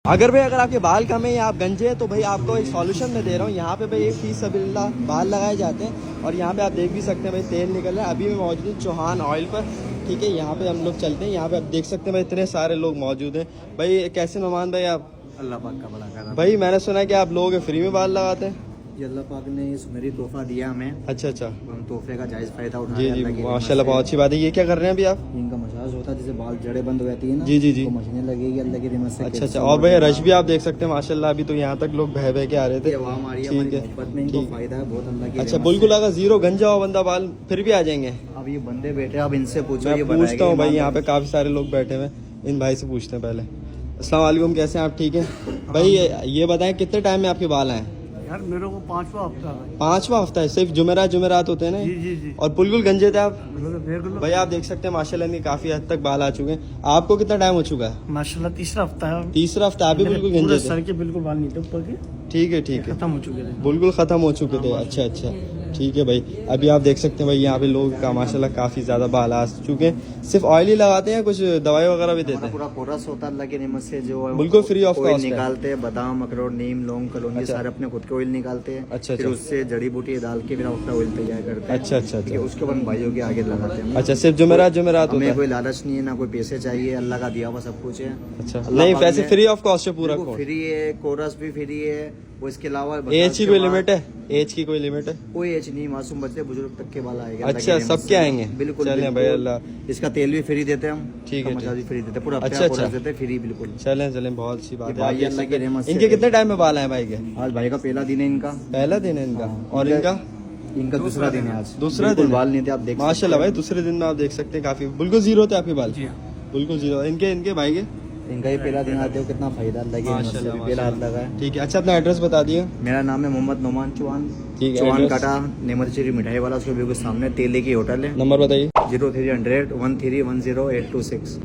अगर आपके बाल कम है या आप गंजे हैं तो भाई आपको एक सॉल्यूशन मैं दे रहा हूँ। यहाँ पे भाई फी सबिल्लाह बाल लगाए जाते हैं और यहाँ पे आप देख भी सकते हैं भाई तेल निकल रहा है। अभी मैं मौजूद हूँ चौहान ऑयल पर, ठीक है। यहाँ पे हम लोग चलते हैं। यहाँ पे आप देख सकते हैं भाई इतने सारे लोग मौजूद हैं। भाई कैसे मेहमान भाई आप? अल्लाह पाक का भला करा। भाई मैंने सुना है कि आप लोग फ्री में बाल लगाते हैं। ये अल्लाह पाक ने सुनहरी तोहफा दिया हमें। अच्छा अच्छा, हम तोहफे का जायज़ फायदा उठा जी जी, माशाल्लाह बहुत अच्छी बात है। ये क्या कर रहे हैं अभी आप? इनका मसाज होता है, जैसे बाल जड़ें बंद हो जाती है ना, जी जी जी, तो मशीनें लगेगी अल्लाह की रहमत से। अच्छा अच्छा। और भाई रश भी आप देख सकते हैं माशाल्लाह, अभी तो यहाँ तक लोग बह बह के आ रहे थे। आवाम आ रही है ठीक है, हमारी मोहब्बत में, इनको फायदा है बहुत अल्लाह की अच्छा रहमत बिल्कुल। से। अगर जीरो गंजा हो बंदा बाल फिर भी आ जाएंगे। अब ये बंदे बैठे, अब इनसे पूछो। मैं ये पूछता हूँ भाई, बताएंगे यहाँ पे काफी सारे लोग बैठे हुए हैं। इन भाई से पूछते हैं पहले। अस्सलाम वालेकुम, कैसे हैं आप? ठीक है भाई, ये बताएं कितने टाइम में आपके बाल आए? यार मेरे को 5वां हफ्ता है। 5वां हफ्ता है? सिर्फ जुमेरात होते हैं ना? जी जी जी। और बिल्कुल गंजे थे आप? देख लो भाई आप देख सकते हैं माशाल्लाह इनके काफी हद तक बाल आ चुके हैं। आपको कितना टाइम हो चुका है? माशाल्लाह 3रा हफ्ता है। 3रा हफ्ता। आप भी बिल्कुल पूरे गंजे थे? सर के बिल्कुल बाल नहीं थे ऊपर के, ठीक है ठीक है, खत्म हो चुके थे। बिल्कुल खत्म हो चुके थे। अच्छा अच्छा, ठीक है भाई। अभी आप देख सकते हैं भाई यहाँ पे लोग का माशाल्लाह काफी ज्यादा बाल आ चुके हैं। सिर्फ ऑयल ही लगाते हैं, कुछ दवाई वगैरह भी देते हमारा हैं? पूरा कोरस होता है अल्लाह की रहमत से, जो है बिल्कुल फ्री ऑफ ऑयल कॉस्ट है। निकालते हैं। बादाम, अखरोट, नीम, लौंग, कलौंजी अच्छा। सारे अपने खुद के ऑयल निकालते हैं। अच्छा फिर अच्छा उससे जड़ी बूटी डाल के फिर हम अपना ऑयल तैयार करते हैं। अच्छा अच्छा ठीक है, अच्छा उसके बाद भाइयों के आगे लगाते हैं। अच्छा। सिर्फ जुमेरात होता हमें है? कोई लालच नहीं है, ना कोई पैसे चाहिए, अल्लाह का दिया हुआ सब कुछ है। अच्छा, अल्लाह नहीं पाक वैसे ने- फ्री ऑफ कॉस्ट है पूरा कोर्स? फ्री है, कोरस भी फ्री है। वो इसके अलावा एज की कोई लिमिट है? एज की कोई लिमिट है? कोई एज नहीं, मासूम बच्चे बुजुर्ग तक के बाल आएंगे। अच्छा, सबके आएंगे? बिल्कुल चलें बिल्कुल। भाई, अल्लाह। इसका तेल भी फ्री देते हैं हम। ठीक है, मसाज भी फ्री देते हैं, पूरा अच्छा, अच्छा। देते हैं फ्री बिल्कुल। चलें चलें, बहुत अच्छी बात ये है। आप भाई देख अल्लाह सकते की हैं। रहमत से- इनके कितने टाइम में बाल आए भाई के? आज भाई का पहला दिन है इनका। पहला दिन है इनका? हाँ। और इनका इनका दूसरा दिन है आज। दूसरा बिल्कुल दिन है? बाल नहीं थे, आप देख माशाल्लाह सकते भाई, दूसरे दिन में आप देख सकते हैं काफी बिल्कुल जीरो थे आपके बाल? जी हाँ। बिल्कुल जीरो। इनके भाई के? हैं। इनका ही पहला दिन आते हो, कितना फायदा अल्लाह की रहमत से, माशाल्लाह पहला हाथ लगा है। ठीक है। अच्छा, अपना एड्रेस बता दिए। मेरा नाम है मोहम्मद नोमान चौहान। ठीक है, चौहान एड्रेस? काटा नेमरचेरी मिठाई वाला, उसके बिल्कुल सामने तेले की होटल है। नंबर बताइए। 0300 1310 826।